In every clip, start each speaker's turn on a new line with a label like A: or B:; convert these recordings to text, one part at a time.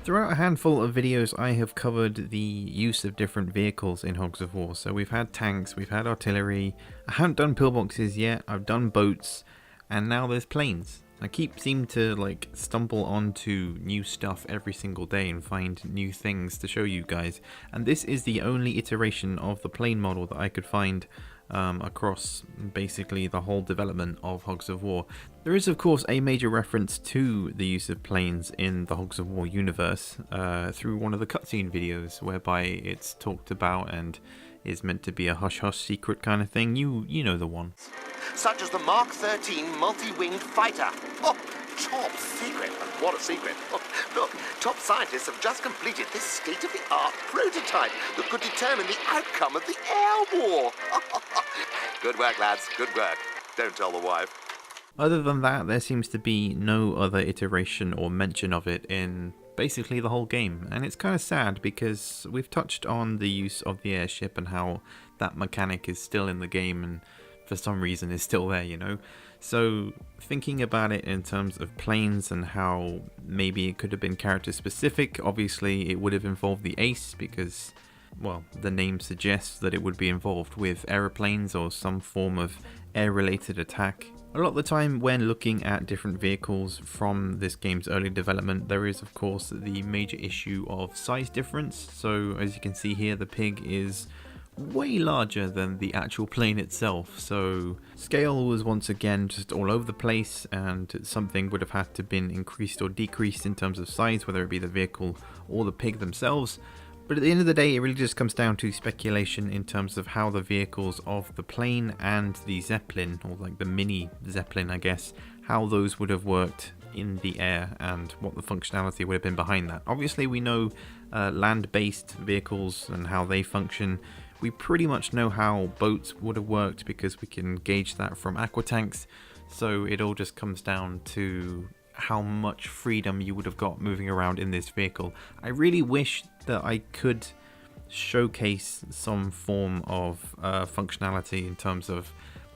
A: Throughout a handful of videos I have covered the use of different vehicles in Hogs of War. So we've had tanks, we've had artillery, I haven't done pillboxes yet, I've done boats, and now there's planes. I seem to stumble onto new stuff every single day and find new things to show you guys. And this is the only iteration of the plane model that I could find across basically the whole development of Hogs of War. There is of course a major reference to the use of planes in the Hogs of War universe through one of the cutscene videos, whereby it's talked about and is meant to be a hush-hush secret kind of thing. You know the one.
B: Such as the Mark 13 multi-winged fighter. Oh, top secret. What a secret. Oh, look, top scientists have just completed this state-of-the-art prototype that could determine the outcome of the air war. Good work, lads. Good work. Don't tell the wife.
A: Other than that, there seems to be no other iteration or mention of it in basically the whole game, and it's kind of sad because we've touched on the use of the airship and how that mechanic is still in the game and for some reason is still there, you know. So thinking about it in terms of planes and how maybe it could have been character specific, obviously it would have involved the ace because, well, the name suggests that it would be involved with aeroplanes or some form of air related attack. A lot of the time when looking at different vehicles from this game's early development, there is of course the major issue of size difference. So as you can see here, the pig is way larger than the actual plane itself, so scale was once again just all over the place, and something would have had to been increased or decreased in terms of size, whether it be the vehicle or the pig themselves. But at the end of the day, it really just comes down to speculation in terms of how the vehicles of the plane and the Zeppelin, or like the mini Zeppelin I guess, how those would have worked in the air and what the functionality would have been behind that. Obviously we know land-based vehicles and how they function. We pretty much know how boats would have worked because we can gauge that from aqua tanks, so it all just comes down to how much freedom you would have got moving around in this vehicle. I really wish that I could showcase some form of functionality in terms of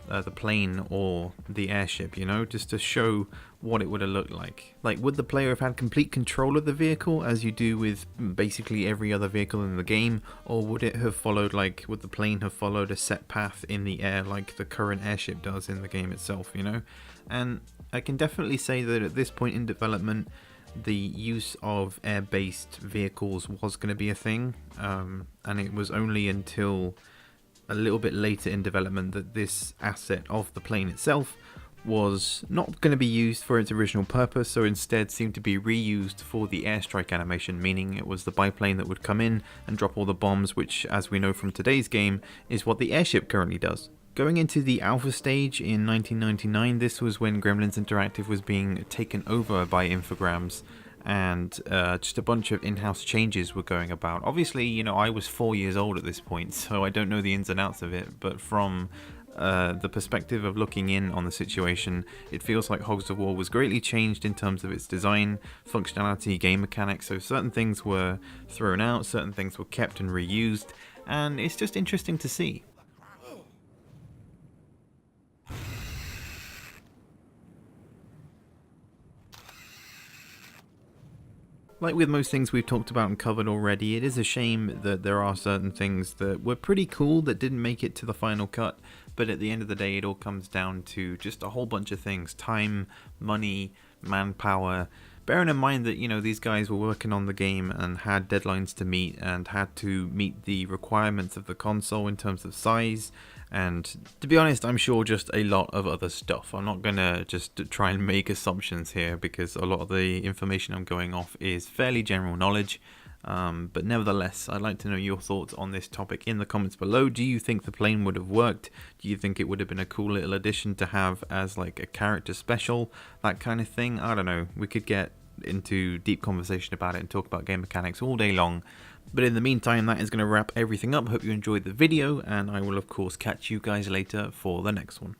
A: the plane or the airship, you know, just to show what it would have looked like. Like, would the player have had complete control of the vehicle as you do with basically every other vehicle in the game, or would it have followed, would the plane have followed a set path in the air like the current airship does in the game itself, you know? And I can definitely say that at this point in development, the use of air-based vehicles was going to be a thing, and it was only until a little bit later in development that this asset of the plane itself was not going to be used for its original purpose, so instead seemed to be reused for the airstrike animation, meaning it was the biplane that would come in and drop all the bombs, which, as we know from today's game, is what the airship currently does. Going into the alpha stage in 1999, this was when Gremlins Interactive was being taken over by Infogrames, and just a bunch of in-house changes were going about. Obviously, you know, I was 4 years old at this point, so I don't know the ins and outs of it, but from the perspective of looking in on the situation, it feels like Hogs of War was greatly changed in terms of its design, functionality, game mechanics, so certain things were thrown out, certain things were kept and reused, and it's just interesting to see. Like with most things we've talked about and covered already, it is a shame that there are certain things that were pretty cool that didn't make it to the final cut, but at the end of the day it all comes down to just a whole bunch of things: time, money, manpower. Bearing in mind that, you know, these guys were working on the game and had deadlines to meet and had to meet the requirements of the console in terms of size, and to be honest, I'm sure just a lot of other stuff. I'm not gonna just try and make assumptions here because a lot of the information I'm going off is fairly general knowledge, but nevertheless, I'd like to know your thoughts on this topic in the comments below. Do you think the plane would have worked? Do you think it would have been a cool little addition to have as like a character special, that kind of thing? I don't know, we could get into deep conversation about it and talk about game mechanics all day long. But in the meantime, that is going to wrap everything up. Hope you enjoyed the video, and I will of course catch you guys later for the next one.